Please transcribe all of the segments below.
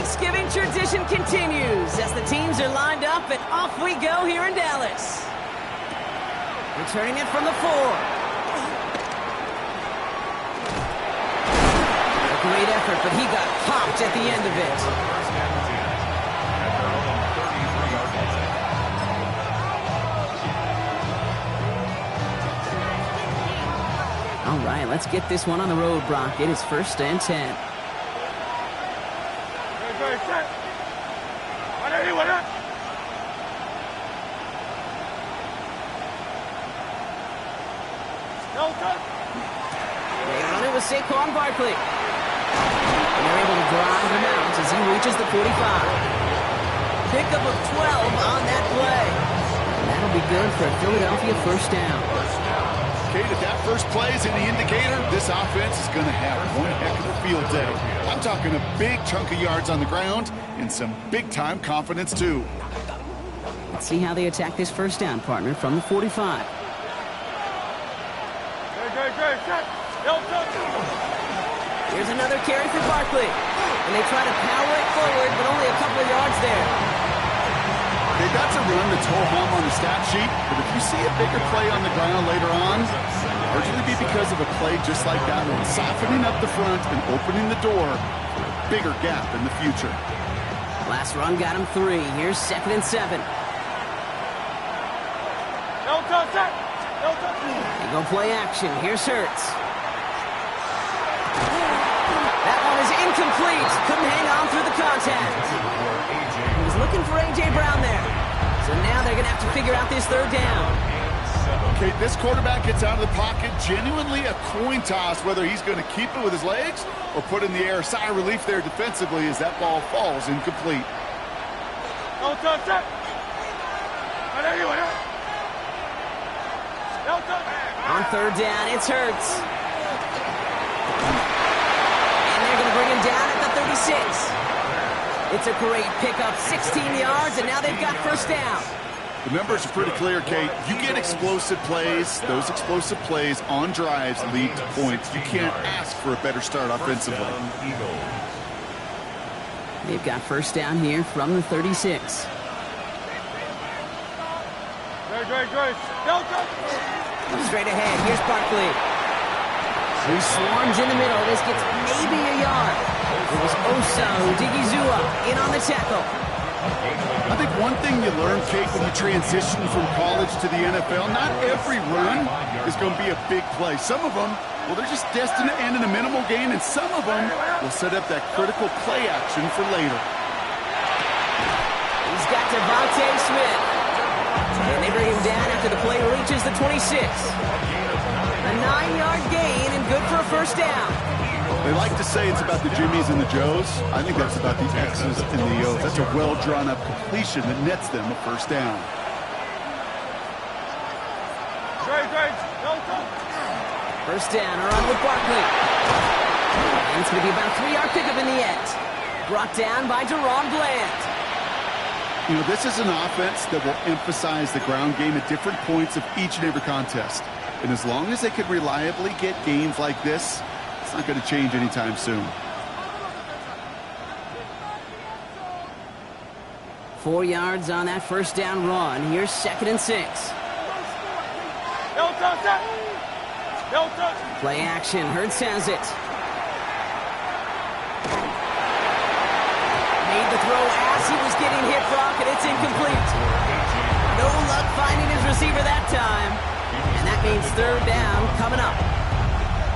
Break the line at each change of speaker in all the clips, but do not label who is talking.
Thanksgiving tradition continues as the teams are lined up and off we go here in Dallas. Returning it from the 4. A great effort, but he got popped at the end of it. All right, let's get this one on the road, Brock. It is 1st and 10. They run it with Saquon Barkley. And they're able to grind him out as he reaches the 45. Pickup of 12 on that play. That'll be good for a Philadelphia 1st down.
Kate, if that first play is any indicator, this offense is going to have one heck of a field day. I'm talking a big chunk of yards on the ground and some big-time confidence, too.
Let's see how they attack this 1st down, partner, from the 45. Here's another carry for Barkley. And they try to power it forward, but only a couple of yards there.
They got to run the ho-hum on the stat sheet, but if you see a bigger play on the ground later on, largely be because of a play just like that one, softening up the front and opening the door for a bigger gap in the future.
Last run got him 3. Here's 2nd and 7. They go play action. Here's Hurts. That one is incomplete. Couldn't hang on through the contact. He was looking for A.J. Brown there. So now they're going to have to figure out this 3rd down.
Okay, this quarterback gets out of the pocket. Genuinely a coin toss whether he's going to keep it with his legs or put in the air. Sigh of relief there defensively as that ball falls incomplete.
On 3rd down, it's Hurts. And they're going to bring him down at the 36. It's a great pickup, 16 yards, and now they've got 1st down.
The numbers are pretty clear, Kate. You get explosive plays. Those explosive plays on drives lead to points. You can't ask for a better start offensively.
They've got 1st down here from the 36. Straight ahead, here's Barkley. He swarms in the middle. This gets maybe a yard. It was Osa Odigizua in on the tackle.
I think one thing you learn, Kate, when you transition from college to the NFL, not every run is going to be a big play. Some of them, well, they're just destined to end in a minimal gain, and some of them will set up that critical play action for later.
He's got Devontae Smith. And they bring him down after the play reaches the 26. A 9-yard gain and good for a 1st down.
They like to say it's about the Jimmies and the Joes. I think that's about the X's and the O's. That's a well-drawn-up completion that nets them a 1st down.
First down, a run with Barkley. And it's going to be about a 3-yard pickup in the end. Brought down by Deron Bland.
You know, this is an offense that will emphasize the ground game at different points of each and every contest. And as long as they can reliably get gains like this, it's not going to change anytime soon.
4 yards on that 1st down run. Here's 2nd and 6. Play action. Hurts has it. Made the throw as he was getting hit, Brock, and it's incomplete. No luck finding his receiver that time. And that means 3rd down coming up.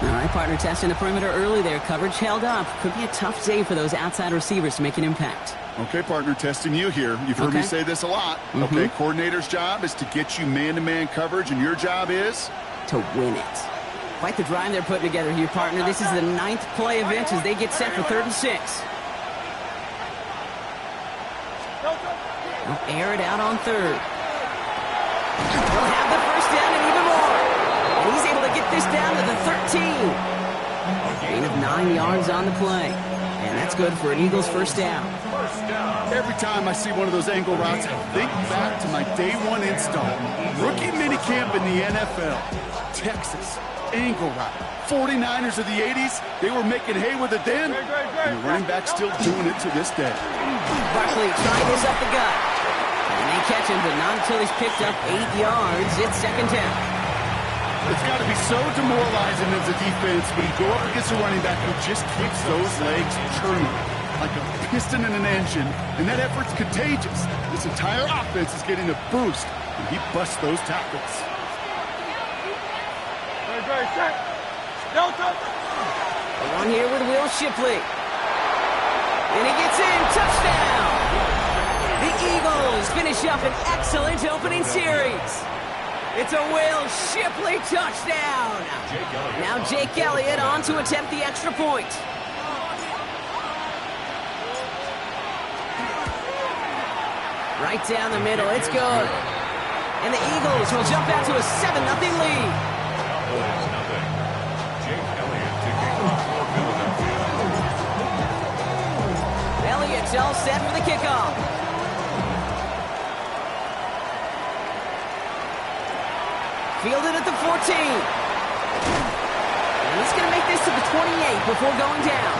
All right, partner, testing the perimeter early there. Coverage held up. Could be a tough day for those outside receivers to make an impact.
Okay, partner, testing you here. You've heard me say this a lot. Okay, coordinator's job is to get you man-to-man coverage, and your job is?
To win it. Quite the drive they're putting together here, partner. This is the 9th play event as they get set for 3rd and 6. They'll air it out on 3rd. They'll have the 1st down and even more. And he's able to get this down to the 13. Gain of 9 yards on the play. And that's good for an Eagles 1st down.
Every time I see one of those angle routes, I think back to my day 1 install. Rookie minicamp in the NFL. Texas, angle right. 49ers of the 80s, they were making hay with it then, and the running back's still doing it to this day.
Barkley trying this up the gut. And they catch him, but not until he's picked up 8 yards. It's second down.
It's got to be so demoralizing as a defense when you go up against a running back who just keeps those legs churning like a piston in an engine, and that effort's contagious. This entire offense is getting a boost, and he busts those tackles.
On here with Will Shipley. And he gets in. Touchdown! The Eagles finish up an excellent opening series. It's a Will Shipley touchdown. Now Jake Elliott on to attempt the extra point. Right down the middle. It's good. And the Eagles will jump out to a 7-0 lead. Elliott's all set for the kickoff. Fielded at the 14. And he's going to make this to the 28 before going down.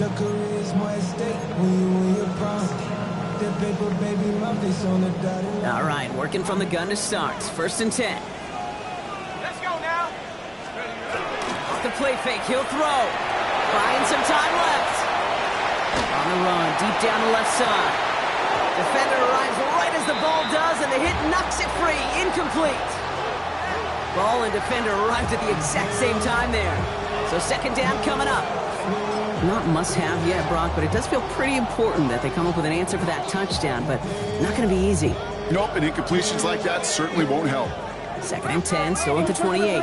The career is more at stake when you win your prom. That paper, baby, my face on the dotted line.
All right, working from the gun to start. First and 10.
Let's go now.
Off the play fake, he'll throw. Buying some time left. On the run, deep down the left side. Defender arrives right as the ball does, and the hit knocks it free. Incomplete. Ball and defender arrived at the exact same time there. So second down coming up. Not must-have yet, Brock, but it does feel pretty important that they come up with an answer for that touchdown, but not going to be easy.
Nope, and incompletions like that certainly won't help.
Second and 10, still at the 28.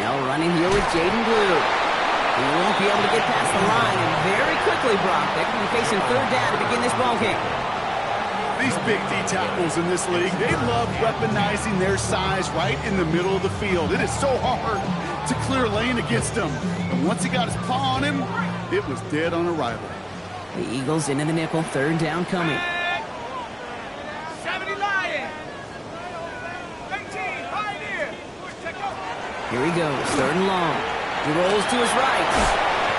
Now running here with Jaden Blue. He won't be able to get past the line, and very quickly, Brock, they're going to be facing third down to begin this ballgame.
These big D tackles in this league, they love weaponizing their size right in the middle of the field. It is so hard to clear lane against him. And once he got his paw on him, it was dead on arrival.
The Eagles into the nickel, third down coming.
70 Lions. 18 Pioneer.
Here he goes, third and long. He rolls to his right.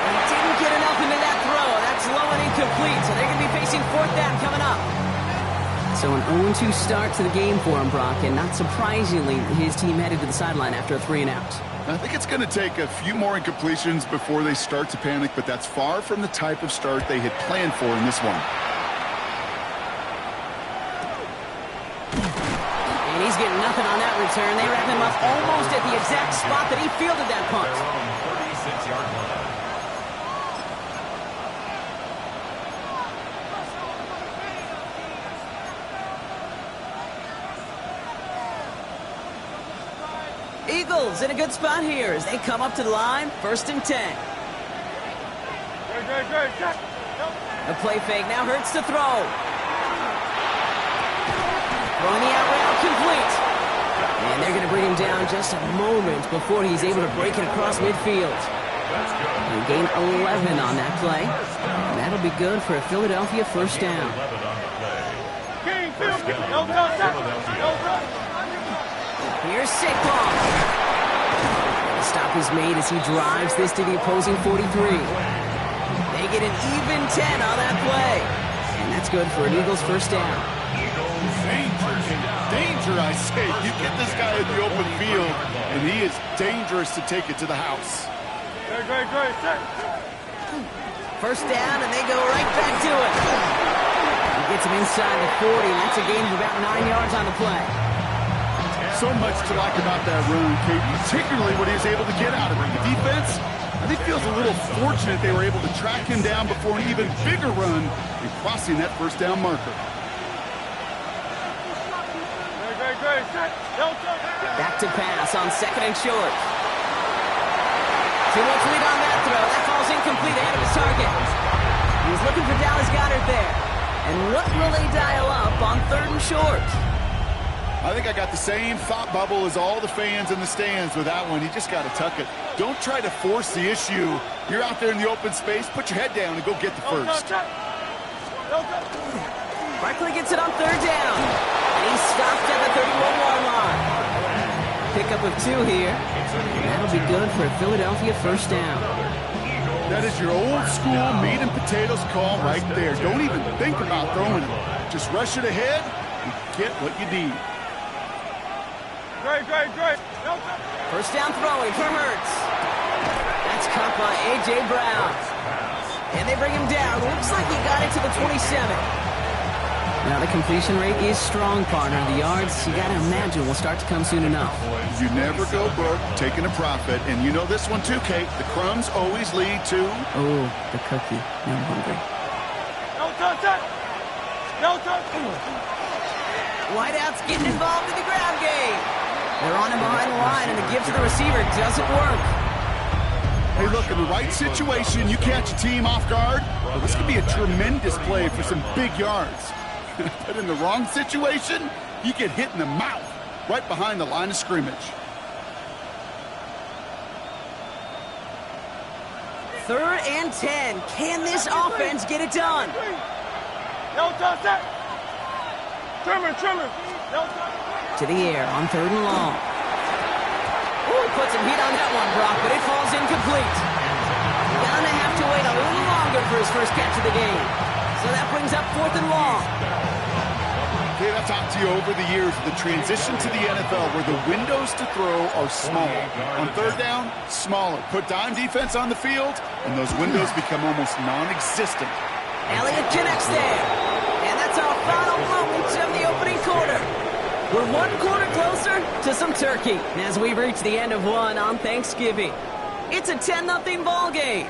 He didn't get enough into that throw. That's low and incomplete, so they're going to be facing fourth down coming up. So an 0-2 start to the game for him, Brock, and not surprisingly, his team headed to the sideline after a 3-and-out.
I think it's going to take a few more incompletions before they start to panic, but that's far from the type of start they had planned for in this one.
And he's getting nothing on that return. They wrap him up almost at the exact spot that he fielded that punt.
36-yard line.
Eagles in a good spot here as they come up to the line, first and 10. The play fake now hurts to throw. Throwing the out route complete. And they're going to bring him down just a moment before he's able to break it across midfield. They gain 11 on that play. And that'll be good for a Philadelphia first down. Here's Saquon. The stop is made as he drives this to the opposing 43. They get an even 10 on that play. And that's good for an Eagles first down.
Danger, I say. You get this guy in the open field, and he is dangerous to take it to the house.
First down, and they go right back to it. He gets him inside the 40, and that's a gain of about 9 yards on the play.
So much to like about that run, Kate, particularly what he was able to get out of it. The defense, I think, feels a little fortunate they were able to track him down before an even bigger run and crossing that first down marker.
Back to pass on second and short. Too much lead on that throw. That falls incomplete ahead of his target. He was looking for Dallas Goedert there. And what will they dial up on third and short?
I think I got the same thought bubble as all the fans in the stands with that one. You just got to tuck it. Don't try to force the issue. You're out there in the open space. Put your head down and go get the first.
Barkley gets it on third down. And he's stopped at the 31-yard line. Pickup of 2 here. And that'll be good for a Philadelphia first down.
That is your old school meat and potatoes call right there. Don't even think about throwing it. Just rush it ahead and get what you need.
Great.
First down throwing for Hurts. That's caught by A.J. Brown. And they bring him down. Looks like he got it to the 27. Now the completion rate is strong, partner. The yards, you got to imagine, will start to come soon enough.
You never go broke taking a profit. And you know this one too, Kate. The crumbs always lead to...
Oh, the cookie. Now I'm hungry.
No touch.
Wideout's getting involved in the grab game. They're on him behind the line, and the give to the receiver doesn't work.
Hey, look, in the right situation, you catch a team off guard. Well, this could be a tremendous play for some big yards. But in the wrong situation, you get hit in the mouth right behind the line of scrimmage.
3rd and 10. Can this offense get it done?
No touch that. Trimmer. No touch.
To the air on 3rd and long. Ooh, he puts some heat on that one, Brock, but it falls incomplete. Gonna have to wait a little longer for his first catch of the game. So that brings up 4th and long.
Okay, I've talked to you over the years of the transition to the NFL where the windows to throw are small. On 3rd down, smaller. Put dime defense on the field, and those windows become almost non-existent.
Elliott connects there. And that's our final moments of the opening quarter. We're 1 quarter closer to some turkey as we reach the end of one on Thanksgiving. It's a 10-0 ball game.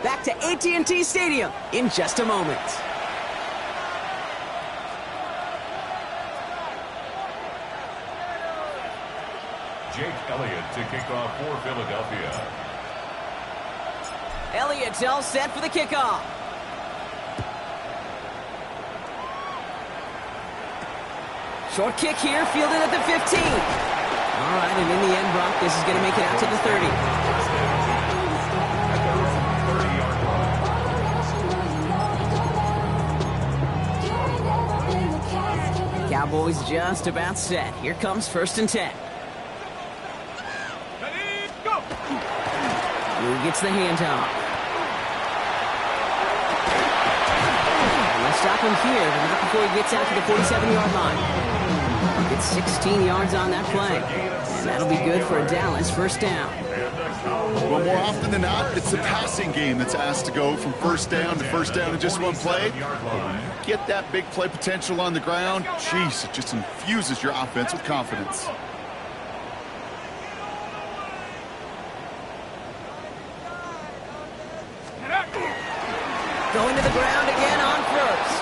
Back to AT&T Stadium in just a moment.
Jake Elliott to kick off for Philadelphia.
Elliott's all set for the kickoff. Short kick here, fielded at the 15. All right, and in the end, Brock, this is going to make it out to the 30.
30-yard line.
Cowboys just about set. Here comes 1st and 10. Who gets the handoff? Let's stop him here, but not before he gets out to the 47-yard line. Gets 16 yards on that play. And that'll be good for a Dallas first down.
Well, more often than not, it's the passing game that's asked to go from first down to first down in just one play. Get that big play potential on the ground. Jeez, it just infuses your offense with confidence.
Going to the ground again on 1st.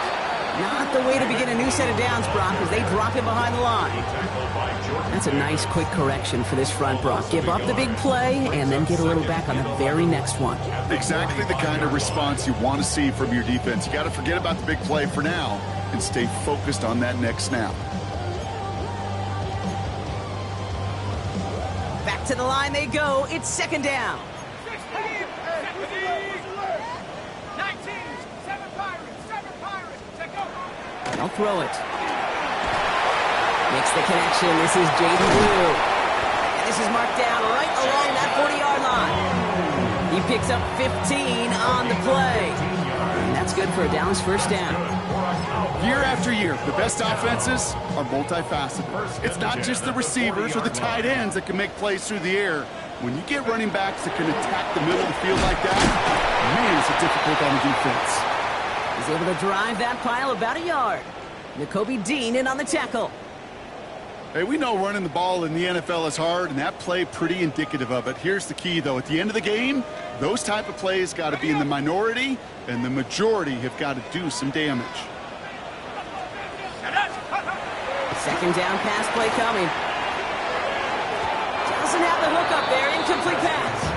Not the way to begin a new set of downs, Brock, as they drop him behind the line. That's a nice quick correction for this front, Brock. Give up the big play and then get a little back on the very next one.
Exactly the kind of response you want to see from your defense. You got to forget about the big play for now and stay focused on that next snap.
Back to the line they go. It's 2nd down.
19, 7 Pirates, check out.
They'll throw it. Makes the connection. This is Jaden Blue. And this is marked down right along that 40-yard line. He picks up 15 on the play. And that's good for a Dallas first down.
Year after year, the best offenses are multifaceted. It's not just the receivers or the tight ends that can make plays through the air. When you get running backs that can attack the middle of the field like that, man, is it difficult on the defense.
He's able to drive that pile about a yard. Nakobe Dean in on the tackle.
Hey, we know running the ball in the NFL is hard, and that play pretty indicative of it. Here's the key, though. At the end of the game, those type of plays got to be in the minority, and the majority have got to do some damage.
2nd down pass play coming. Doesn't have the hook up there. Incomplete pass.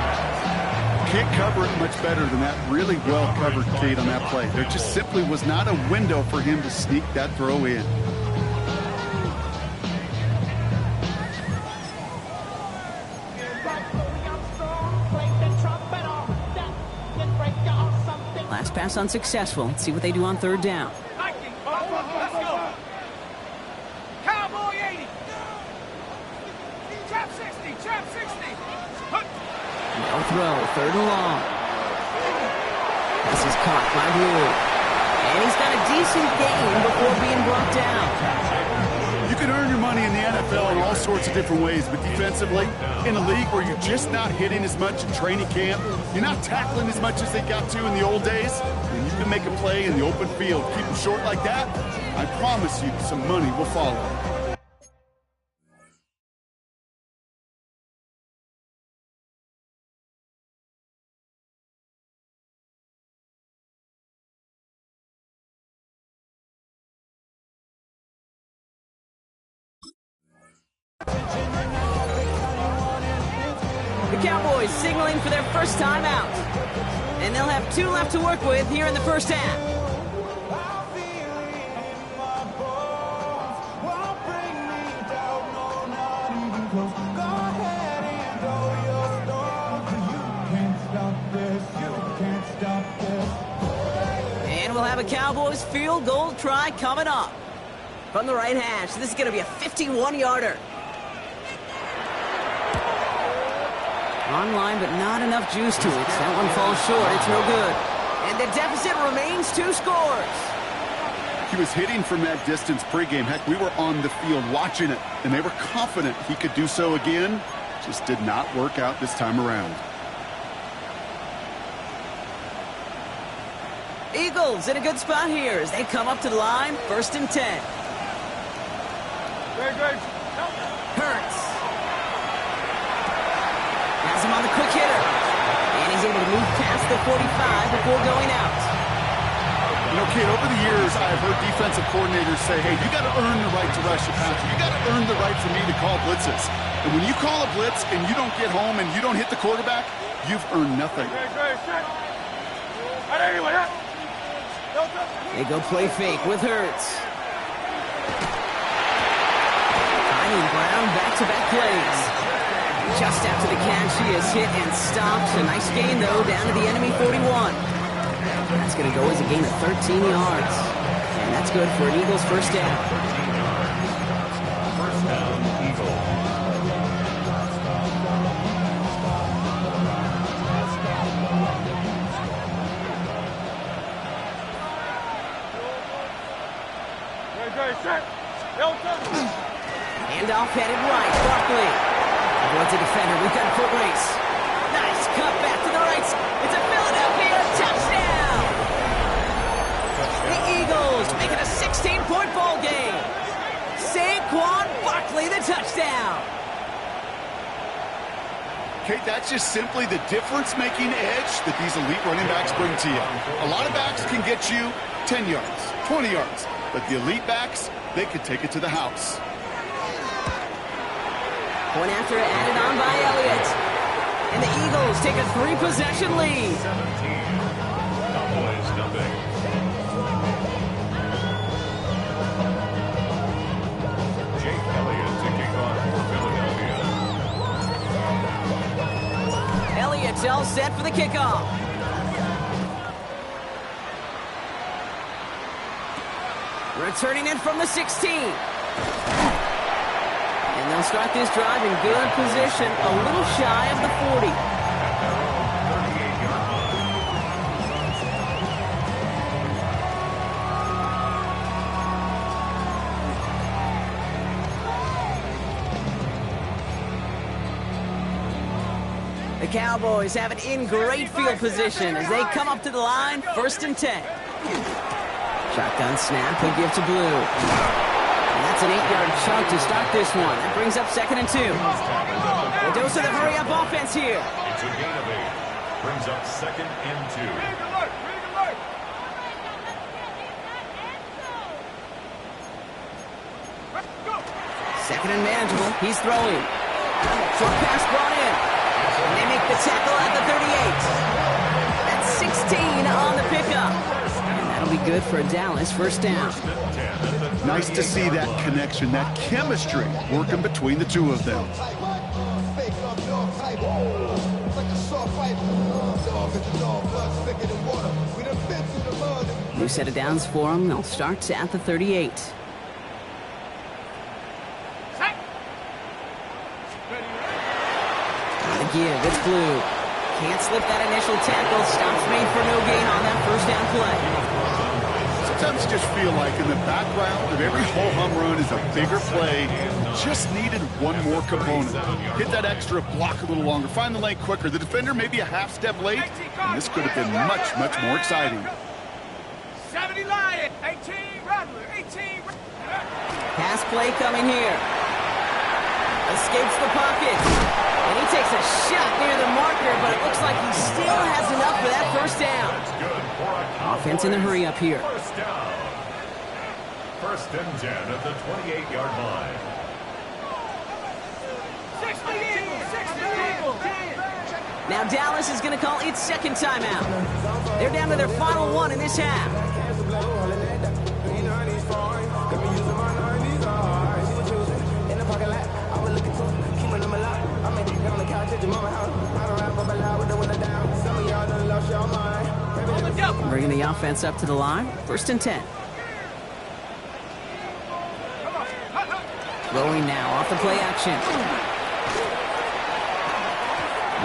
Can't cover it much better than that. Really well covered, Kate, on that play. There just simply was not a window for him to sneak that throw in.
Last pass unsuccessful. Let's see what they do on third down.
Viking, let's go. Cowboy 80. Trap 60, trap 60.
No throw, third and long. This is caught by Blue. And he's got a decent gain before being brought down.
You can earn your money in the NFL in all sorts of different ways, but defensively, in a league where you're just not hitting as much in training camp, you're not tackling as much as they got to in the old days, and you can make a play in the open field. Keep them short like that, I promise you some money will follow.
The Cowboys signaling for their first time out. And they'll have 2 left to work with here in the first half. And we'll have a Cowboys field goal try coming up. From the right hash, this is going to be a 51-yarder. Online, but not enough juice to it. That one falls short. It's no good. And the deficit remains 2 scores.
He was hitting from that distance pregame. Heck, we were on the field watching it, and they were confident he could do so again. Just did not work out this time around.
Eagles in a good spot here as they come up to the line. 1st and 10.
Great.
Hurts. Has him on the quick hitter. And he's able to move past the 45 before going out.
You know, kid, over the years, I've heard defensive coordinators say, hey, you got to earn the right to rush the passer. You got to earn the right for me to call blitzes. And when you call a blitz and you don't get home and you don't hit the quarterback, you've earned nothing.
They go play fake with Hurts. Finding Brown back-to-back plays. Just after the catch, he is hit and stopped. A nice gain, though, down to the enemy 41. That's going to go as a gain of 13 yards. And that's good for an Eagles first down.
First down, Eagles.
Handoff headed right. Barkley. Avoids a defender. We've got a foot race. Nice cut back to the right. It's a Philadelphia touchdown. The Eagles make it a 16-point ball game. Saquon Barkley, the touchdown.
Kate, that's just simply the difference-making edge that these elite running backs bring to you. A lot of backs can get you 10 yards, 20 yards, but the elite backs, they could take it to the house.
Point after added on by Elliott. And the Eagles take a 3-possession lead.
17. Cowboys nothing. Jake Elliott to kick off for Philadelphia.
Elliott's all set for the kickoff. Returning it from the 16. And they'll start this drive in good position, a little shy of the 40. The Cowboys have it in great field position as they come up to the line, 1st and 10. Shotgun snap, he'll give to Blue. And that's an 8-yard chunk to start this one. That brings up 2nd and 2. A dose of the hurry-up offense here.
It's a gain of 8. Brings up 2nd and 2.
2nd and manageable. He's throwing. Short pass brought in. And they make the tackle at the 38. That's 16 on the pickup. And that'll be good for a Dallas first down.
Nice to see that connection, that chemistry working between the two of them.
Like a shark fight, dog is a dog, blood thicker than water. We done been
New set of downs for them. They'll start at the 38. Gotta give. It's blue. Can't slip that initial tackle. Stops made for no gain on that first down play.
Sometimes you just feel like in the background of every ho-hum run is a bigger play. Just needed one more component. Hit that extra block a little longer. Find the lane quicker. The defender maybe a half step late. And this could have been much, much more exciting.
70 Lion, 18 Rattler, 18.
Pass play coming here. Escapes the pocket. And he takes a shot near the marker, but it looks like he still has enough for that first down. Offense in the hurry up here.
First down. First and 10 at the 28-yard line.
60 Eagles, 60 Eagles.
Now Dallas is going to call its second timeout. They're down to their final one in this half. Bringing the offense up to the line. First and 10. Rolling now off the play action.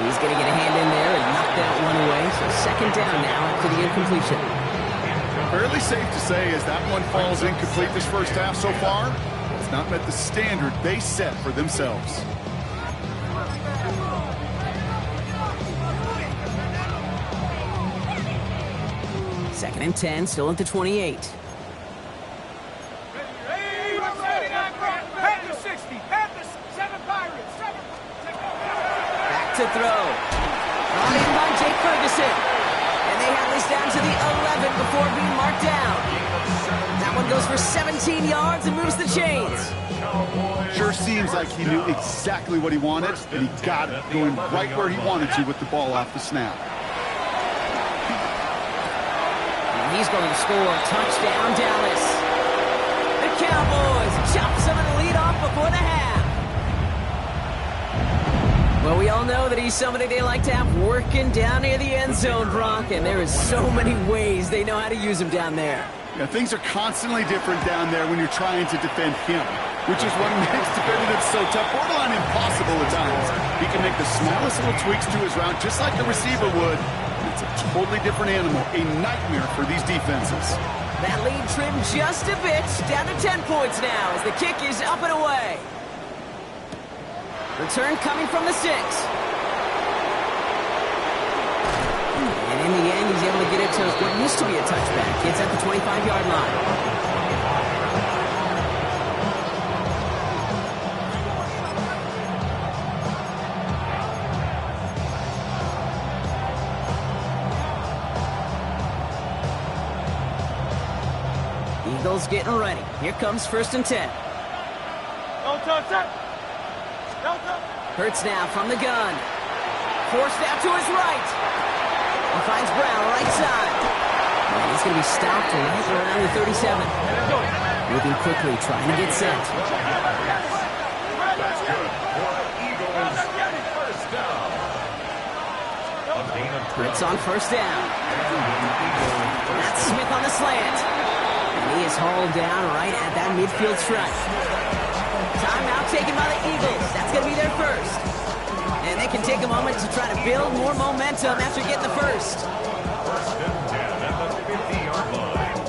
He's going to get a hand in there and knock that one away. So second down now after the incompletion.
Fairly safe to say as that one falls incomplete this first half so far, it's not met the standard they set for themselves.
Second and 10, still at the 28.
Panthers 60, Panthers 7 Pirates, 7.
Back to throw. Brought in by Jake Ferguson. And they have this down to the 11 before being marked down. That one goes for 17 yards and moves the chains.
Sure seems like he knew exactly what he wanted, and he got it going right where he wanted to with the ball off the snap.
He's going to score. Touchdown, Dallas. The Cowboys chop some of the lead off before the half. Well, we all know that he's somebody they like to have working down near the end zone, Brock, and there is so many ways they know how to use him down there.
Yeah, things are constantly different down there when you're trying to defend him, which is what makes defending it so tough, borderline impossible at times. He can make the smallest little tweaks to his route just like a receiver would. It's a totally different animal, a nightmare for these defenses.
That lead trimmed just a bit, down to 10 points now as the kick is up and away. Return coming from the 6. And in the end, he's able to get it to what used to be a touchback. It's at the 25-yard line. Eagles getting ready. Here comes first and 10.
Don't touch that. Don't touch.
Hurts now from the gun. Forced out to his right. He finds Brown right side. And he's going to be stopped right around the 37. Moving quickly, trying to get set.
That's good for Eagles. First down.
Hurts on first down. That's Smith on the slant. And he is hauled down right at that midfield stripe. Timeout taken by the Eagles. That's going to be their first. And they can take a moment to try to build more momentum after getting the first.
First and 10 at the 50-yard line.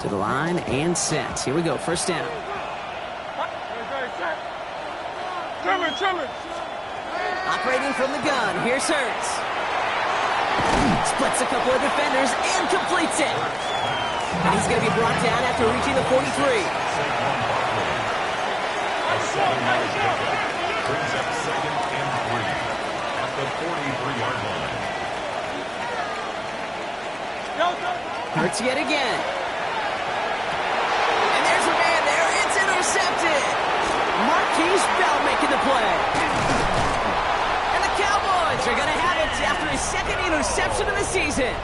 To the line and set. Here we go. First down.
Trimmer.
Operating from the gun. Here's Hurts. Splits a couple of defenders and completes it. And he's going to be brought down after reaching the 43.
Brings up second and 3 at the 43-yard line.
Hurts yet again. And there's a man there. It's intercepted. Marquise Bell making the play. And the Cowboys are going to have it after his second interception of the season.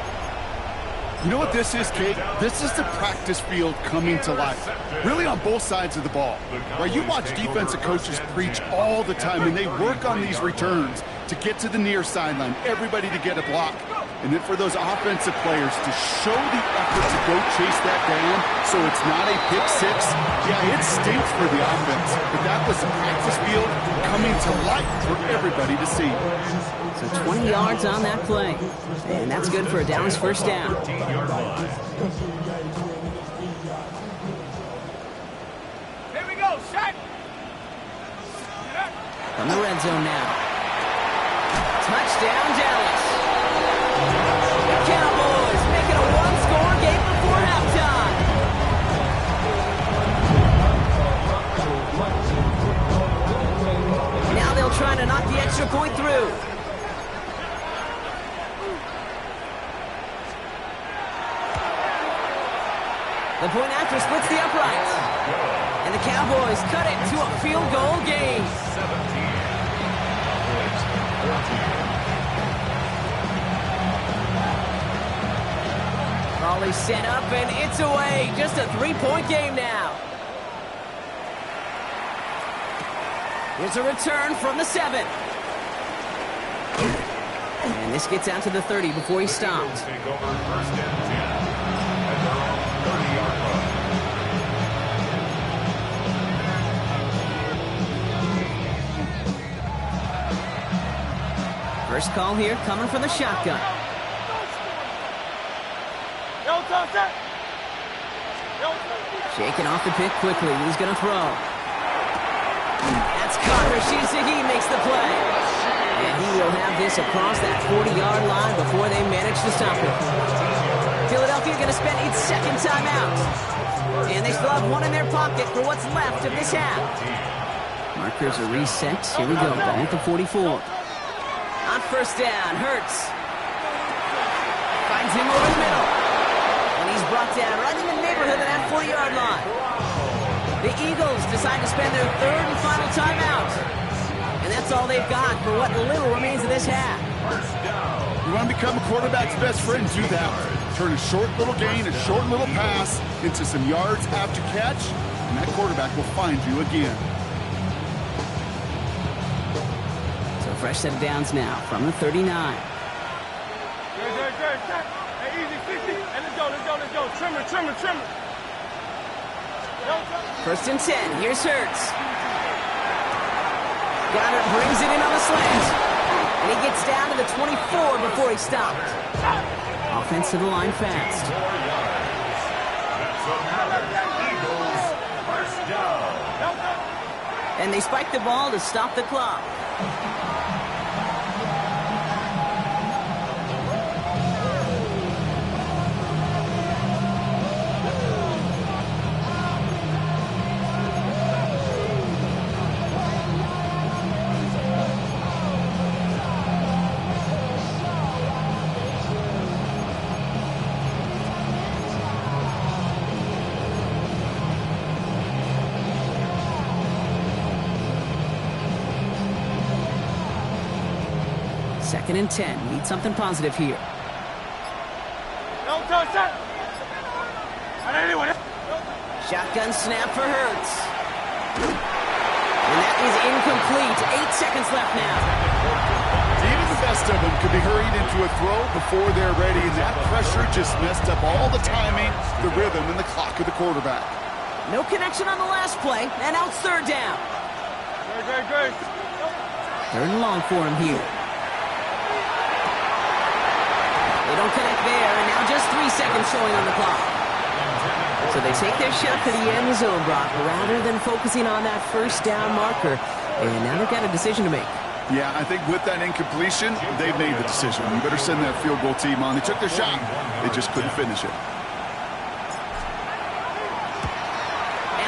You know what this is, Kate? This is the practice field coming to life. Really on both sides of the ball. Right? You watch defensive coaches preach all the time, and they work on these returns to get to the near sideline, everybody to get a block. And then for those offensive players to show the effort to go chase that down so it's not a pick six, yeah, it stinks for the offense. But that was a practice field coming to life for everybody to see.
So 20 yards on that play. And that's good for a Dallas first down.
Here we go, shot.
From the red zone now. Touchdown, Dallas. The Cowboys making a one-score game before halftime. Now they'll try to knock the extra point through. The point after splits the uprights. And the Cowboys cut it to a field goal game.
17.
Volley set up and it's away. Just a 3-point game now. Here's a return from the 7. And this gets out to the 30 before he stopped.
Take over first and 10 at their own 30-yard line.
First call here coming from the shotgun. Shaking off the pick quickly. He's going to throw. That's caught. Rashid Shaheed makes the play. And he will have this across that 40-yard line before they manage to stop it. Philadelphia going to spend its second timeout. And they still have one in their pocket for what's left of this half. Markers are reset. Here we go. Ball at the 44. On first down, Hurts. Finds him over the middle. And he's brought down right in the neighborhood of that 40-yard line. The Eagles decide to spend their third and final timeout. And that's all they've got for what little remains of this half.
You want to become a quarterback's best friend? Do that. Turn a short little gain, a short little pass into some yards after catch, and that quarterback will find you again.
So fresh set of downs now from the 39.
Hey, easy, 50. And let's go. Trim it.
First and 10. Here's Hurts. Goddard brings it in on the slant. And he gets down to the 24 before he stopped. Offense to the line fast. And they spike the ball to stop the clock. Second and 10. Need something positive here. Shotgun snap for Hurts. And that is incomplete. 8 seconds left now.
Even the best of them could be hurried into a throw before they're ready, and that pressure just messed up all the timing, the rhythm, and the clock of the quarterback.
No connection on the last play, and now it's third down.
Great.
Third and long for him here. They don't connect there, and now just 3 seconds showing on the clock. So they take their shot to the end zone, Brock, rather than focusing on that first down marker. And now they've got a decision to make.
Yeah, I think with that incompletion, they've made the decision. You better send that field goal team on. They took their shot. They just couldn't finish it.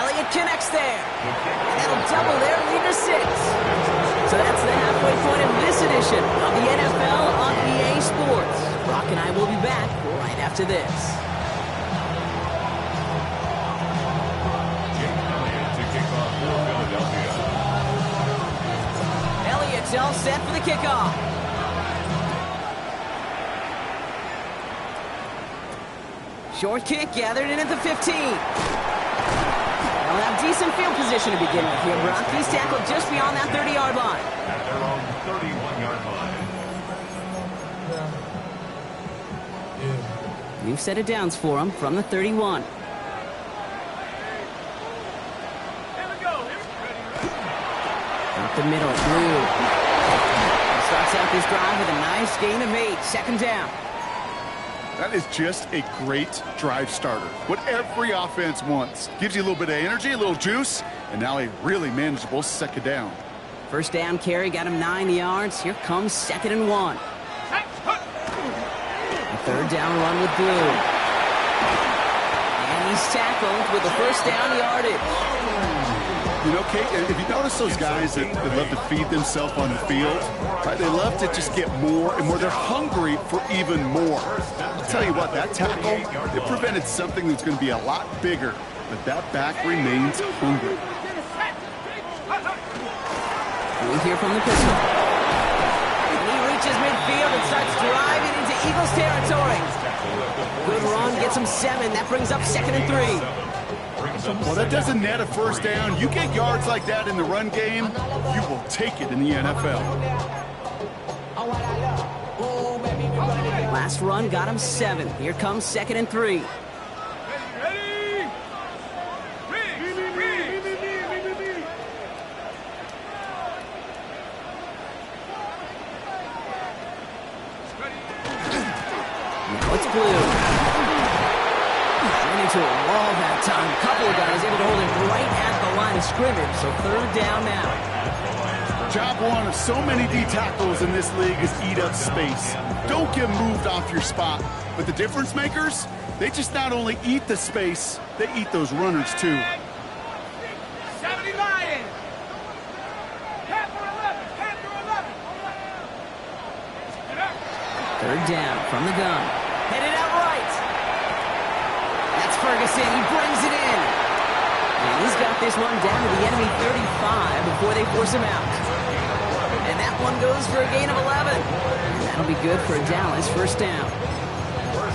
Elliott connects there. And that'll double their lead to 6. So that's the halfway point of this edition of the NFL on EA Sports. Brock and I will be back right after this. Elliott's all set for the kickoff. Short kick gathered in at the 15. They'll have decent field position to begin with here, Brock. He's tackled just beyond that 30-yard line.
At their own 31-yard line.
New set of downs for him from the 31. Up the middle, Blue. Starts out this drive with a nice gain of 8. Second down.
That is just a great drive starter. What every offense wants. Gives you a little bit of energy, a little juice, and now a really manageable second down.
First down carry got him 9 yards. Here comes 2nd and 1. A third down run with Blue. And he's tackled with the first down yardage.
You know, Kate, if you notice those guys that love to feed themselves on the field, right? They love to just get more and more. They're hungry for even more. I'll tell you what, that tackle, it prevented something that's going to be a lot bigger, but that back remains hungry.
We hear from the pistol. And he reaches midfield and starts driving into Eagles territory. Good run, gets him 7. That brings up 2nd and 3.
Well, that doesn't net a first down. You get yards like that in the run game, you will take it in the NFL.
Last run got him 7. Here comes 2nd and 3. Now it's Blue. To a wall that time. A couple of guys able to hold it right at the line of scrimmage. So third down now.
Job one of so many D tackles in this league is eat up space. Don't get moved off your spot. But the difference makers, they just not only eat the space, they eat those runners too.
70 Lions. Panther 11. Panther 11.
Third down from the gun. Headed out right. Ferguson, he brings it in. And he's got this one down to the enemy 35 before they force him out. And that one goes for a gain of 11. And that'll be good for Dallas first down.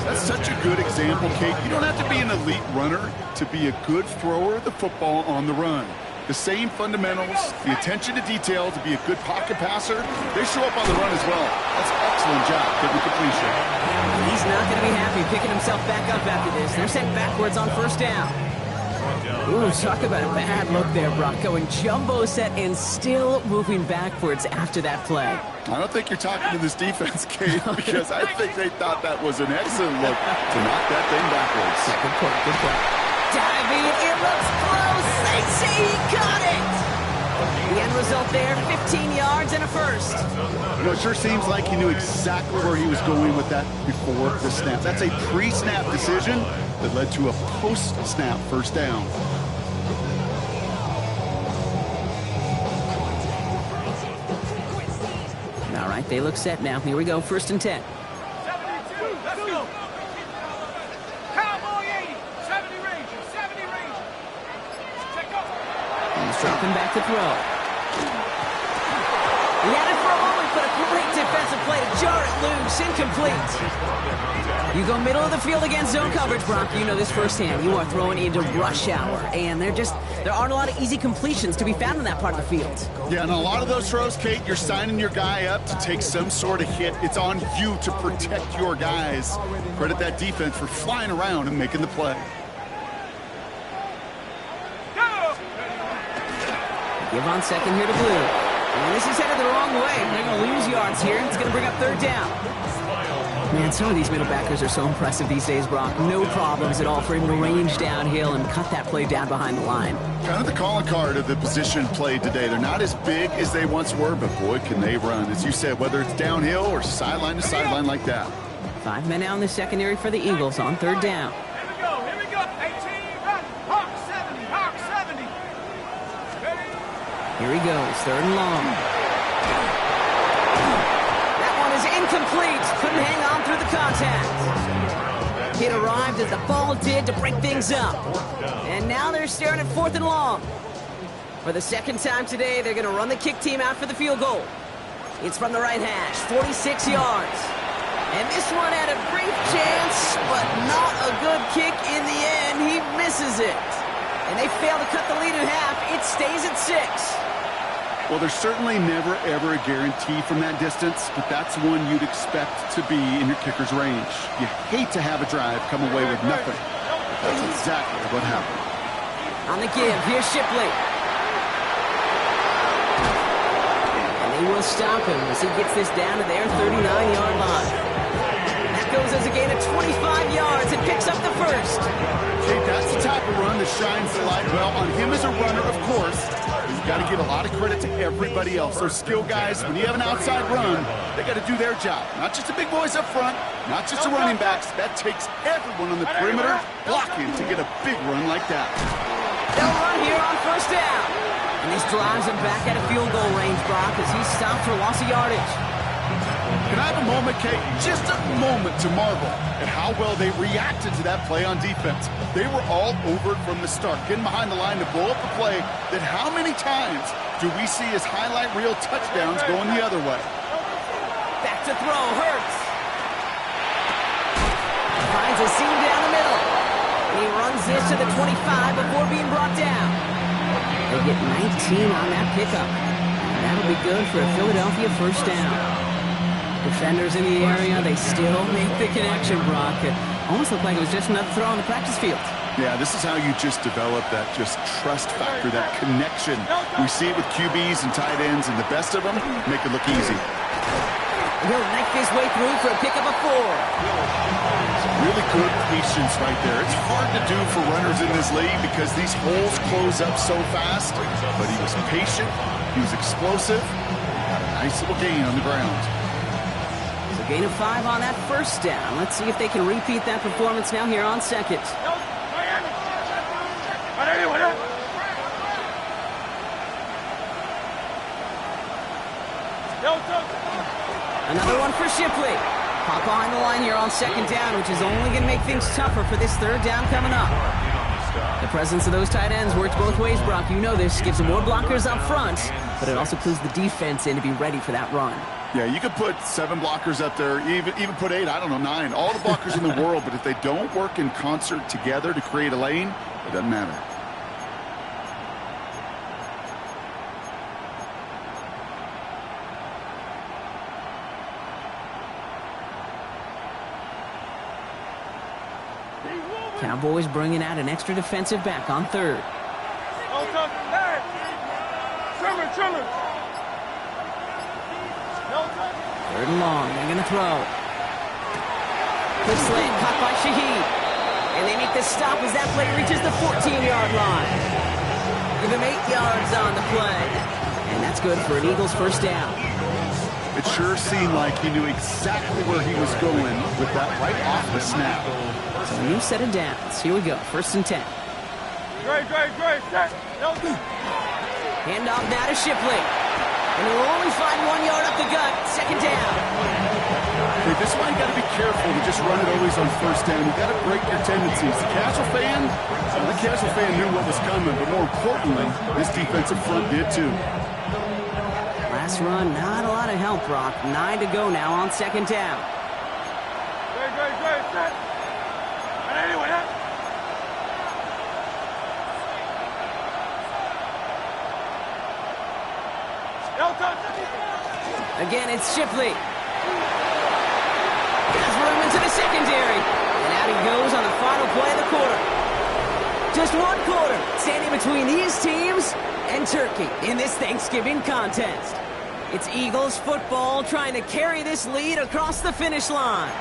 That's such a good example, Kate. You don't have to be an elite runner to be a good thrower of the football on the run. The same fundamentals, the attention to detail to be a good pocket passer, they show up on the run as well. That's an excellent job getting completion.
He's not going to be happy picking himself back up after this. They're sent backwards on first down. Ooh, talk about a bad look there, Brock. Going jumbo set and still moving backwards after that play.
I don't think you're talking to this defense, Kate, because I think they thought that was an excellent look to knock that thing backwards.
Good point, good point. Diving, it looks close. They say he got it. The end result there, 15 yards and a first.
You know, it sure seems like he knew exactly where he was going with that before the snap. That's a pre-snap decision that led to a post-snap first down.
All right, they look set now. Here we go, 1st and 10.
72, let's go. Cowboy 80, 70 Ranger, 70 Ranger. Check up.
He's dropping back to throw. He had it for a moment, but a great defensive play to jar it loose. Incomplete. You go middle of the field against zone coverage, Brock. You know this firsthand. You are throwing into rush hour, and there aren't a lot of easy completions to be found in that part of the field.
Yeah, and a lot of those throws, Kate, you're signing your guy up to take some sort of hit. It's on you to protect your guys. Credit that defense for flying around and making the play.
Give on second here to Blue. And this is headed the wrong way. They're going to lose yards here. It's going to bring up third down. Man, some of these middle backers are so impressive these days, Brock. No problems at all for him to range downhill and cut that play down behind the line.
Kind of the calling card of the position played today. They're not as big as they once were, but boy, can they run. As you said, whether it's downhill or sideline to sideline like that.
5 men out in the secondary for the Eagles on third down.
Here we go. 18, run. Hawk 70, Hawk 70.
Here he goes, 3rd and long. That one is incomplete. Couldn't hang on through the contact. It arrived as the ball did to break things up. And now they're staring at 4th and long. For the second time today, they're going to run the kick team out for the field goal. It's from the right hash, 46 yards. And this one had a brief chance, but not a good kick in the end. He misses it. And they fail to cut the lead in half. It stays at 6.
Well, there's certainly never, ever a guarantee from that distance, but that's one you'd expect to be in your kicker's range. You hate to have a drive come away with nothing. That's exactly what happened.
On the give, here's Shipley. And they will stop him as he gets this down to their 39-yard line. That goes as a gain of 25 yards and picks up the first.
Okay, that's the type of run that shines the light well on him as a runner, of course. You've got to give a lot of credit to everybody else. Those skill guys, when you have an outside run, they got to do their job. Not just the big boys up front, not just the running backs. That takes everyone on the perimeter blocking to get a big run like that.
They'll run here on first down. And this drives him back at a field goal range, Brock, as he's stopped for loss of yardage.
Can I have a moment, Kate? Just a moment to marvel at how well they reacted to that play on defense. They were all over it from the start, getting behind the line to blow up a play that how many times do we see as highlight reel touchdowns going the other way?
Back to throw, Hurts. Finds a seam down the middle. And he runs this to the 25 before being brought down. They get 19 on that pickup. And that'll be good for a Philadelphia first down. Defenders in the area, they still make the connection, Brock. It almost looked like it was just another throw on the practice field.
Yeah, this is how you just develop that just trust factor, that connection. We see it with QBs and tight ends, and the best of them make it look easy.
He'll knife his way through for a pickup of 4.
Really good patience right there. It's hard to do for runners in this league because these holes close up so fast, but he was patient, he was explosive, got a nice little gain on the ground.
Gain of 5 on that first down. Let's see if they can repeat that performance now here on second. Another one for Shipley. Pop behind the line here on second down, which is only going to make things tougher for this third down coming up. The presence of those tight ends works both ways, Brock. You know this. Gives them more blockers up front, but it also clues the defense in to be ready for that run.
Yeah, you could put 7 blockers up there, even put 8, I don't know, 9. All the blockers in the world, but if they don't work in concert together to create a lane, it doesn't matter.
Cowboys bringing out an extra defensive back on third. Third and long, they're going to throw. Quick slant, caught by Shaheed. And they make the stop as that play reaches the 14-yard line. Give him 8 yards on the play. And that's good for an Eagles first down.
It sure seemed like he knew exactly where he was going with that right off the snap.
So a new set of downs. Here we go, first and 10. Hand off now to Shipley. And he'll only find 1 yard up the gut. Second down.
Hey, this is why you got to be careful to just run it always on first down. You got to break your tendencies. The casual fan knew what was coming, but more importantly, this defensive front did too.
Last run, not a lot of help, Brock. 9 to go now on second down. Again, it's Shipley. Has room into the secondary. And out he goes on the final play of the quarter. Just 1 quarter standing between these teams and Turkey in this Thanksgiving contest. It's Eagles football trying to carry this lead across the finish line.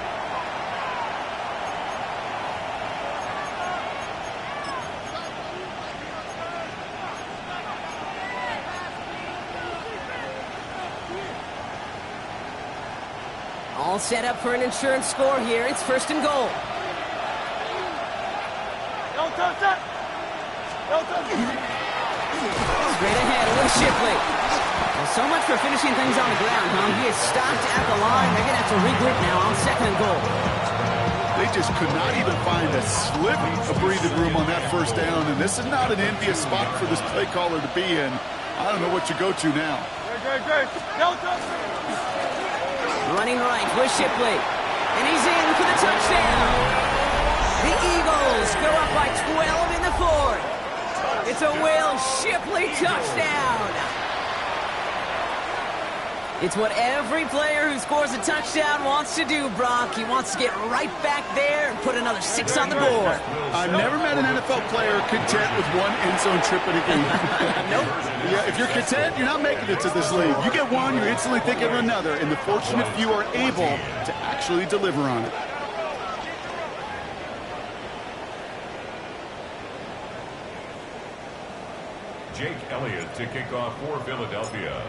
All set up for an insurance score here. It's first and goal. Straight ahead with Shipley. Well, so much for finishing things on the ground, huh? He is stopped at the line. They're going to have to regroup now on second and goal.
They just could not even find a sliver of breathing room on that first down, and this is not an envious spot for this play caller to be in. I don't know what you go to now.
Running right with Shipley. And he's in for the touchdown. The Eagles go up by 12 in the fourth. It's a Will Shipley touchdown. It's what every player who scores a touchdown wants to do, Brock. He wants to get right back there and put another 6 on the board.
I've never met an NFL player content with one end zone trip in a game.
Nope.
Yeah, if you're content, you're not making it to this league. You get one, you're instantly thinking of another, and the fortunate few are able to actually deliver on it.
Jake Elliott to kick off for Philadelphia.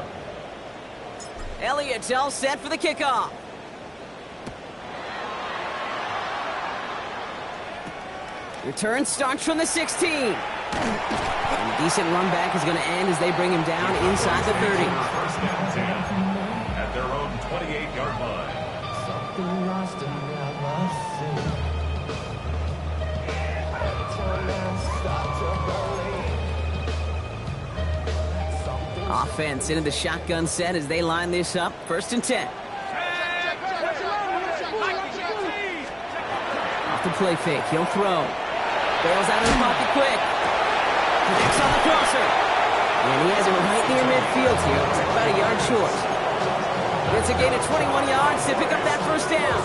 Elliott's all set for the kickoff. Return starts from the 16. And a decent run back is going to end as they bring him down inside the 30.
First and 10 at their own 28-yard line.
Something lost and never seen. Start to believe.
Offense into the shotgun set as they line this up. First and 10. Off the play fake. He'll throw. Bails out of the pocket quick. Connects on the crosser. And he has it right near midfield here. It's about a yard short. It's a gain of 21 yards to pick up that first down.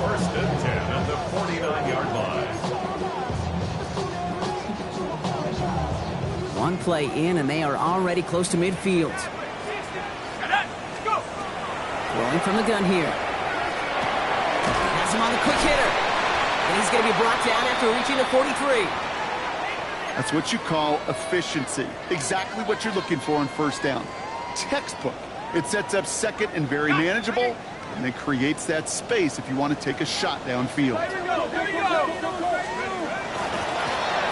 First and 10 at the 49-yard line.
One play in, and they are already close to midfield. Rolling from the gun here. Has him on the quick hitter. And he's going to be brought down after reaching the 43.
That's what you call efficiency. Exactly what you're looking for on first down. Textbook. It sets up second and very manageable, and then creates that space if you want to take a shot downfield.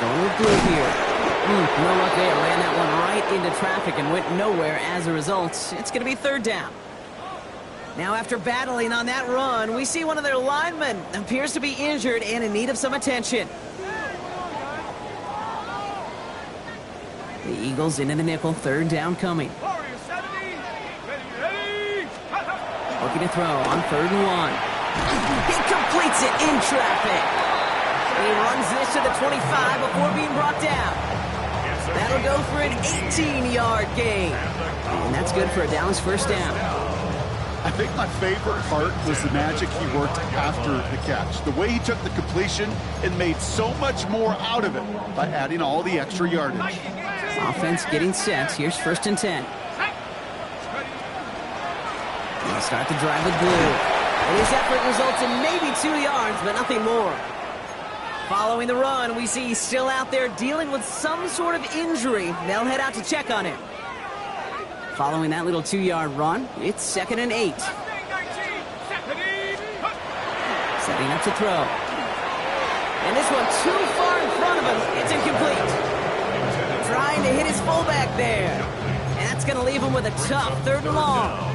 Going with blue here. No luck there. Ran that one right into traffic and went nowhere as a result. It's going to be third down. Now, after battling on that run, we see one of their linemen appears to be injured and in need of some attention. The Eagles into the nickel. Third down coming. Looking to throw on 3rd and 1. He completes it in traffic. He runs this to the 25 before being brought down. That'll go for an 18-yard gain. And that's good for a Dallas first down.
I think my favorite part was the magic he worked after the catch. The way he took the completion and made so much more out of it by adding all the extra yardage.
Offense getting set. Here's 1st and 10. They'll start the drive with blue. And his effort results in maybe 2 yards, but nothing more. Following the run, we see he's still out there dealing with some sort of injury. They'll head out to check on him. Following that little 2-yard run, it's 2nd and 8. Setting up to throw. And this one too far in front of him. It's incomplete. Trying to hit his fullback there. And that's going to leave him with a tough 3rd and long.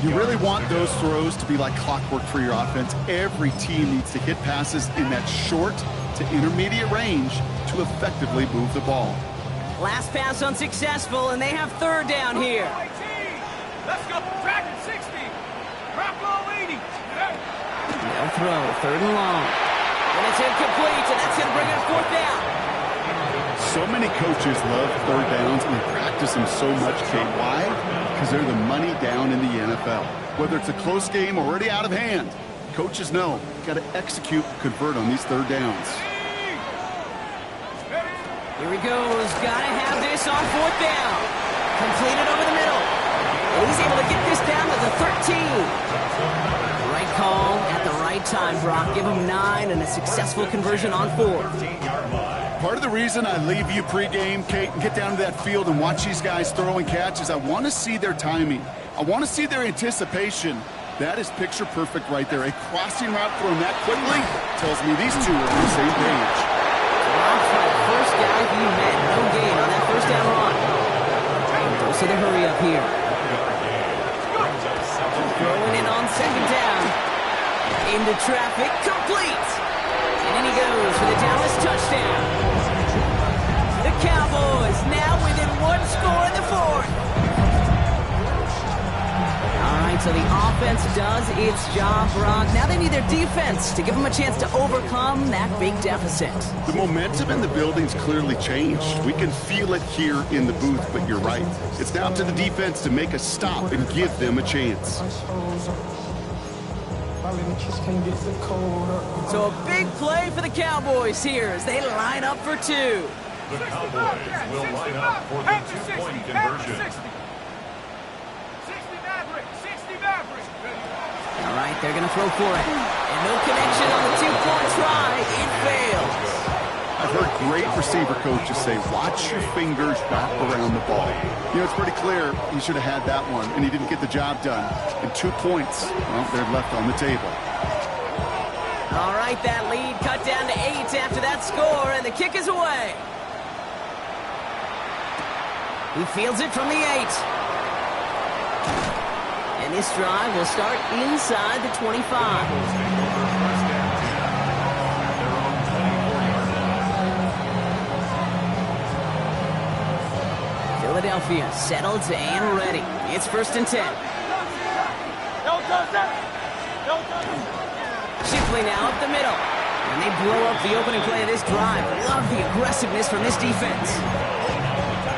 You really want those throws to be like clockwork for your offense. Every team needs to hit passes in that short to intermediate range to effectively move the ball.
Last pass unsuccessful, and they have 3rd down here.
Let's go. Dragon 60. Drop low 80.
They'll throw 3rd and long. And it's incomplete, and that's going to bring it 4th down.
So many coaches love 3rd downs and they practice them so much, Kate. Why? Because they're the money down in the NFL. Whether it's a close game or already out of hand, coaches know you got to execute, convert on these 3rd downs.
Here he goes. Got to have this on 4th down. Completed over the middle. And he's able to get this down to the 13. Right call at the right time, Brock. Give him 9 and a successful conversion on 4.
Part of the reason I leave you pregame, Kate, and get down to that field and watch these guys throw and catch is I want to see their timing. I want to see their anticipation. That is picture perfect right there. A crossing route thrown that quickly tells me these two are on the same page.
Brock's the first guy he met. No gain on that 1st down run. Goes to the hurry up here. Throwing it on 2nd down. Into traffic. Complete. And in he goes for the Dallas touchdown. The Cowboys now within 1 score in the 4th. All right, so So the offense does its job, Brock. Now they need their defense to give them a chance to overcome that big deficit.
The momentum in the building's clearly changed. We can feel it here in the booth, but you're right. It's now up to the defense to make a stop and give them a chance.
So a big play for the Cowboys here as they line up for two.
The Cowboys will line up for the two-point conversion.
60 Maverick, 60 Maverick.
All right, they're going to throw for it. And no connection on the two-point try. It fails.
I've heard great receiver coaches say, watch your fingers wrap around the ball. You know, it's pretty clear he should have had that one, and he didn't get the job done. And 2 points, well, they're left on the table.
All right, that lead cut down to 8 after that score, and the kick is away. He fields it from the 8. And this drive will start inside the 25. Philadelphia settled and ready. It's 1st and 10. Shipley now up the middle. And they blow up the opening play of this drive. Love the aggressiveness from this defense.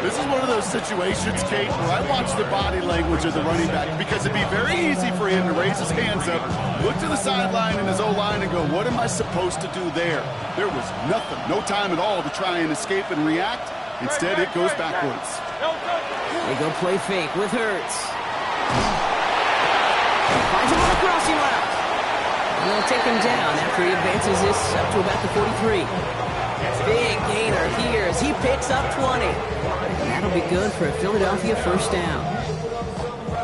This is one of those situations, Kate, where I watch the body language of the running back because it'd be very easy for him to raise his hands up, look to the sideline in his O-line and go, what am I supposed to do there? There was nothing, no time at all to try and escape and react. Instead, it goes backwards.
They go play fake with Hurts. Finds him on a crossing route. And they'll take him down after he advances this up to about the 43. Big gainer here as he picks up 20. And that'll be good for a Philadelphia 1st down.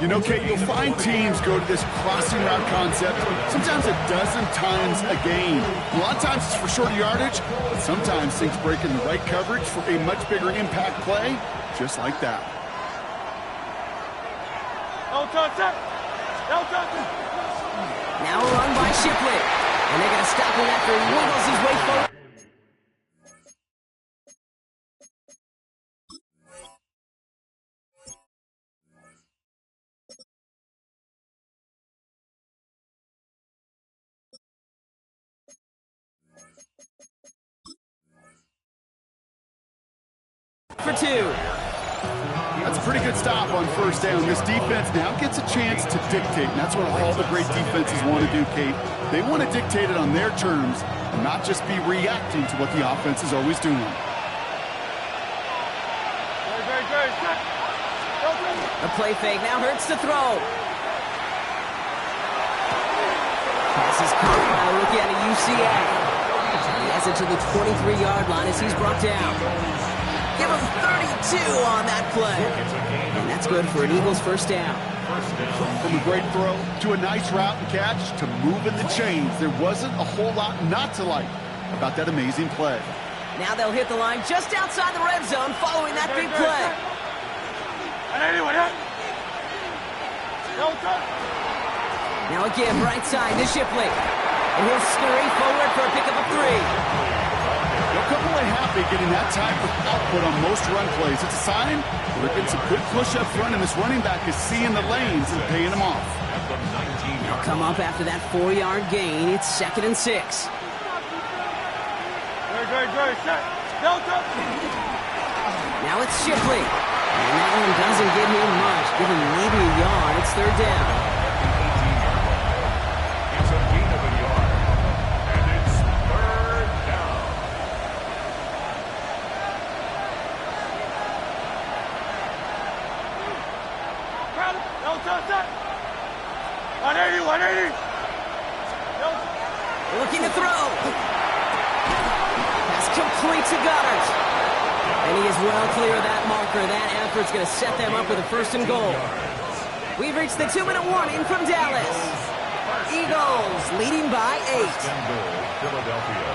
You know, Kate, you'll find teams go to this crossing route concept sometimes a dozen times a game. A lot of times it's for short yardage, but sometimes things break in the right coverage for a much bigger impact play, just like that.
Now a run by Shipley. And they're going to stop him after he wiggles his way forward. For 2.
That's a pretty good stop on 1st down. This defense now gets a chance to dictate, and that's what all the great defenses want to do, Kate. They want to dictate it on their terms and not just be reacting to what the offense is always doing.
A play fake now Hurts to throw. Pass is caught by a rookie out of UCF. He has it to the 23-yard line as he's brought down. Give him 32 on that play. And that's good for an Eagles 1st down.
From a great throw to a nice route and catch to moving the chains, there wasn't a whole lot not to like about that amazing play.
Now they'll hit the line just outside the red zone following that big play. Now again, right side to Shipley. And he'll scurry forward for a pickup of 3.
They'll come away happy getting that type of output on most run plays. It's a sign they're getting some good push up front, and this running back is seeing the lanes and paying them off.
They'll come up after that 4-yard gain. It's 2nd and 6. Now it's Shipley. And that one doesn't give him much. Give him maybe a yard. It's 3rd down.
It's a gain of a yard. And it's 3rd down.
Looking to throw. Pass complete to Goddard. And he is well clear of that marker. That effort's going to set them up with a 1st and goal. We've reached the 2-minute warning from Dallas. Eagles leading by 8.
1st and goal, Philadelphia.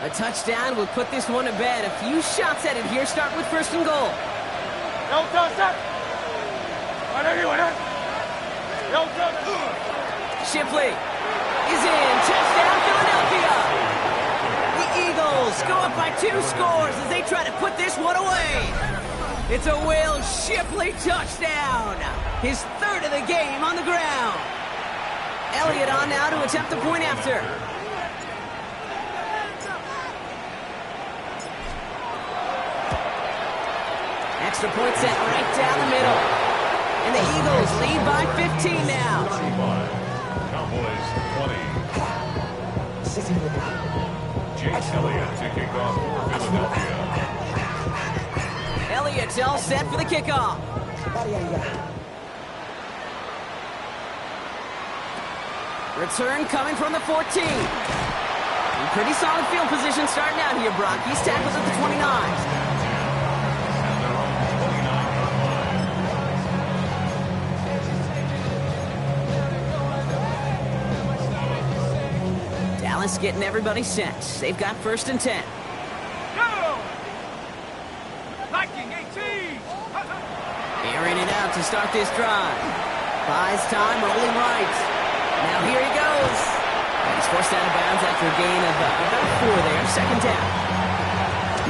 A touchdown will put this one to bed. A few shots at it here. Start with 1st and goal. Shipley is in. Touchdown, Philadelphia. The Eagles go up by 2 scores as they try to put this one away. It's a Will Shipley touchdown. His third of the game on the ground. Elliott on now to attempt the point after. Extra point set right down the middle. And the Eagles lead by 15 now.
35. Cowboys 20. Jake Elliott to kick off for Philadelphia.
Elliott's all set for the kickoff. Return coming from the 14. Pretty solid field position starting out here, Brock. He's tackled at the 29. Dallas getting everybody set. They've got 1st and 10.
Go! Viking 18!
Airing it out to start this drive. Buys time, rolling right. Now here he goes. And he's forced out of bounds after a gain of about 4 there. 2nd down.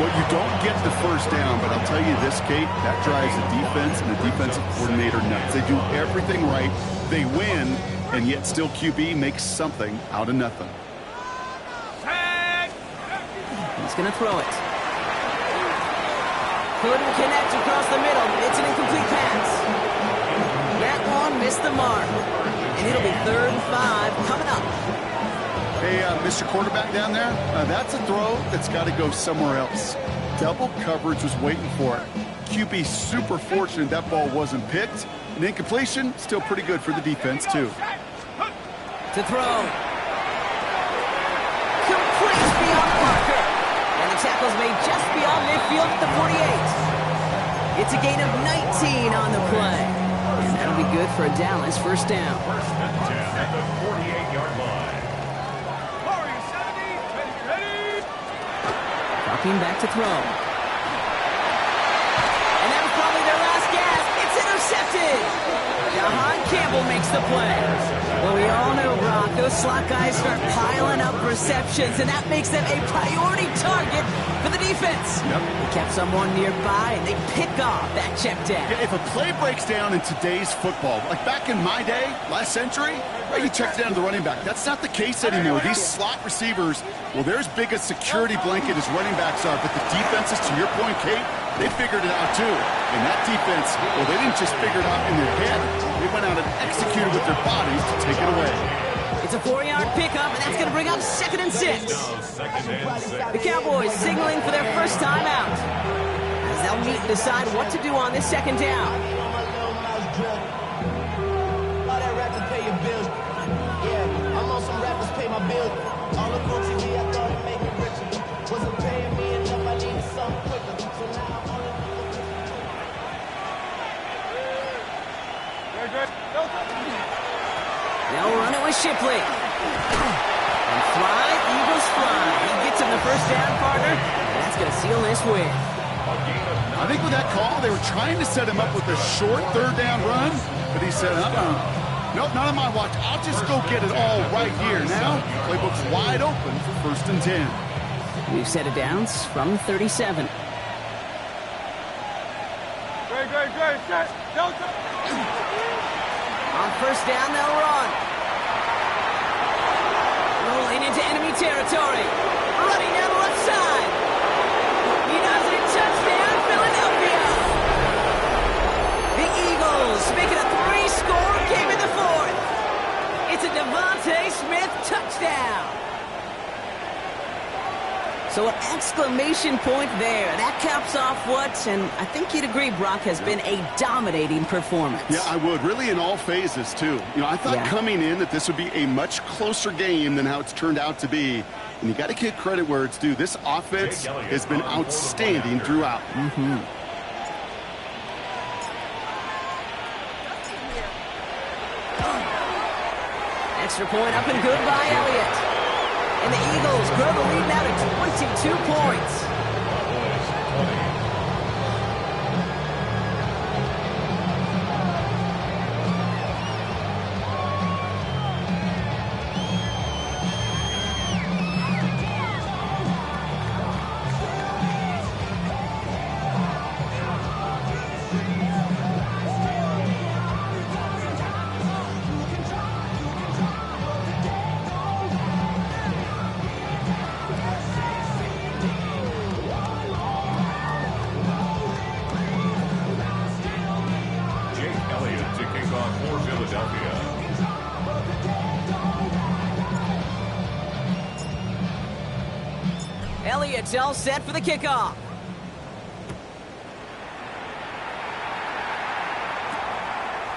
Well, you don't get the 1st down, but I'll tell you this, Kate, that drives the defense and the defensive coordinator nuts. They do everything right. They win, and yet still QB makes something out of nothing.
He's going to throw it. Couldn't connect across the middle. It's an incomplete pass. That one missed the mark. And it'll be 3rd and 5 coming up.
Hey, Mr. Quarterback down there, that's a throw that's got to go somewhere else. Double coverage was waiting for it. QB super fortunate that ball wasn't picked. An incompletion, still pretty good for the defense, too.
To throw. Complete beyond Parker. And the tackle's made just beyond midfield at the 48. It's a gain of 19 on the play. And that'll be good for a Dallas 1st down.
1st and 10 at the 48-yard line.
Warrior 70, ready?
Dropping back to throw. And that was probably their last gasp. It's intercepted. Jahan Campbell makes the play. Well, we all know, Brock, those slot guys start piling up receptions, and that makes them a priority target for the defense.
Yep.
They kept someone nearby, and they pick off that check down.
Yeah, if a play breaks down in today's football, like back in my day, last century, right, you check down the running back. That's not the case anymore. These slot receivers, well, they're as big a security blanket as running backs are, but the defenses, to your point, Kate, they figured it out, too. And that defense, well, they didn't just figure it out in their head. They went out and executed with their bodies to take it away.
It's a 4-yard pickup, and that's going to bring up 2nd and 6. The Cowboys signaling for their first time out, as they'll meet and decide what to do on this 2nd down.
All that rappers pay your bills. Yeah, I'm on some rappers pay my bills. All the cool TV, I thought it made me richer. Wasn't paying me enough, I needed something quicker. So now I'm on it.
They'll run it with Shipley. And fly, Eagles fly. He gets him the 1st down, partner. And that's going to seal this win.
I think with that call, they were trying to set him up with a short 3rd down run, but he said, nope, not on my watch. I'll just go get it all right here. Now, playbook's wide open for 1st and 10.
We've set it downs from 37.
Great. Delta.
On 1st down, they'll run. Rolling into enemy territory. Running down the left side. He does it. Touchdown, Philadelphia. The Eagles make it a 3-score game in the 4th. It's a Devontae Smith touchdown. So an exclamation point there. That caps off what, and I think you'd agree, Brock, has been a dominating performance.
Yeah, I would. Really in all phases, too. You know, I thought coming in that this would be a much closer game than how it's turned out to be. And you got to give credit where it's due. This offense has been outstanding throughout.
Extra point up and good by Elliott. And the Eagles grow the lead now to 22 points. Elliott's all set for the kickoff.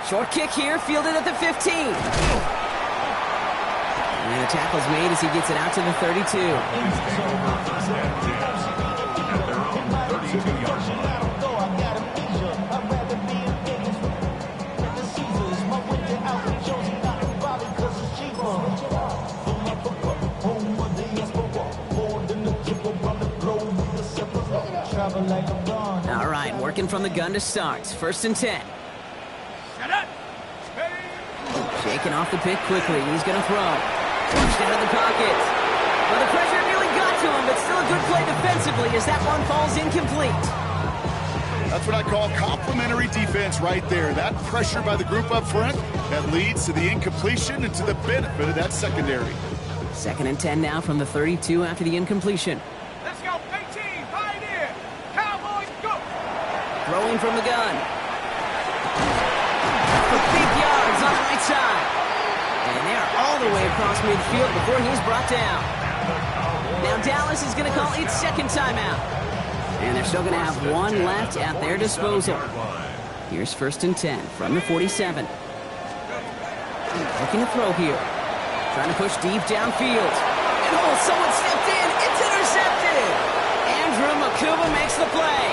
Short kick here, fielded at the 15. And the tackle's made as he gets it out to the 32. All right, working from the gun to start. 1st and 10. Shaking off the pick quickly. He's going to throw. Pushed out of the pocket. Well, the pressure nearly got to him, but still a good play defensively as that one falls incomplete.
That's what I call complimentary defense right there. That pressure by the group up front, that leads to the incompletion and to the benefit of that secondary.
2nd and 10 now from the 32 after the incompletion.
Let's go, 18, pioneer. Cowboys, go.
Throwing from the gun. For big yards on the right side. And they're all the way across midfield before he's brought down. Now Dallas is going to call its 2nd timeout. And they're still going to have one left at their disposal. Here's 1st and 10 from the 47. Looking to throw here. Trying to push deep downfield. And oh, someone stepped in. It's intercepted. Andrew Makuba makes the play.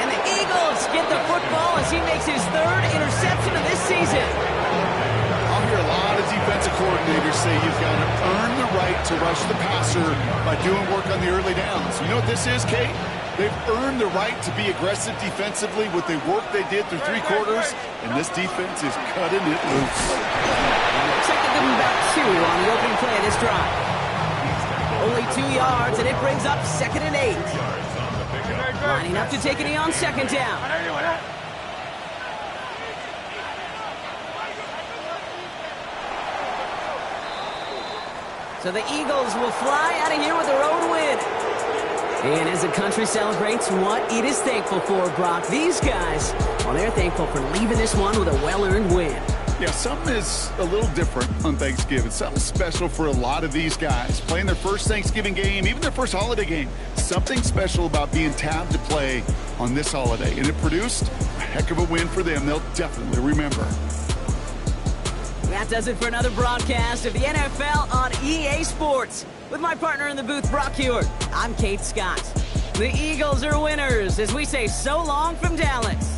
And the Eagles get the football as he makes his 3rd interception of this season.
I'll hear a lot of defensive coordinators say you've got to earn the right to rush the passer by doing work on the early downs. You know what this is, Kate? They've earned the right to be aggressive defensively with the work they did through 3 quarters, and this defense is cutting it loose.
Looks like they're giving about 2 on the opening play of this drive. Only 2 yards, and it brings up 2nd and 8. Lining up to take a knee on 2nd down. So the Eagles will fly out of here with their own win. And as the country celebrates what it is thankful for, Brock, these guys, well, they're thankful for leaving this one with a well-earned win.
Yeah, something is a little different on Thanksgiving. Something special for a lot of these guys. Playing their first Thanksgiving game, even their first holiday game. Something special about being tabbed to play on this holiday. And it produced a heck of a win for them. They'll definitely remember.
That does it for another broadcast of the NFL on EA Sports. With my partner in the booth, Brock Hewitt, I'm Kate Scott. The Eagles are winners as we say so long from Dallas.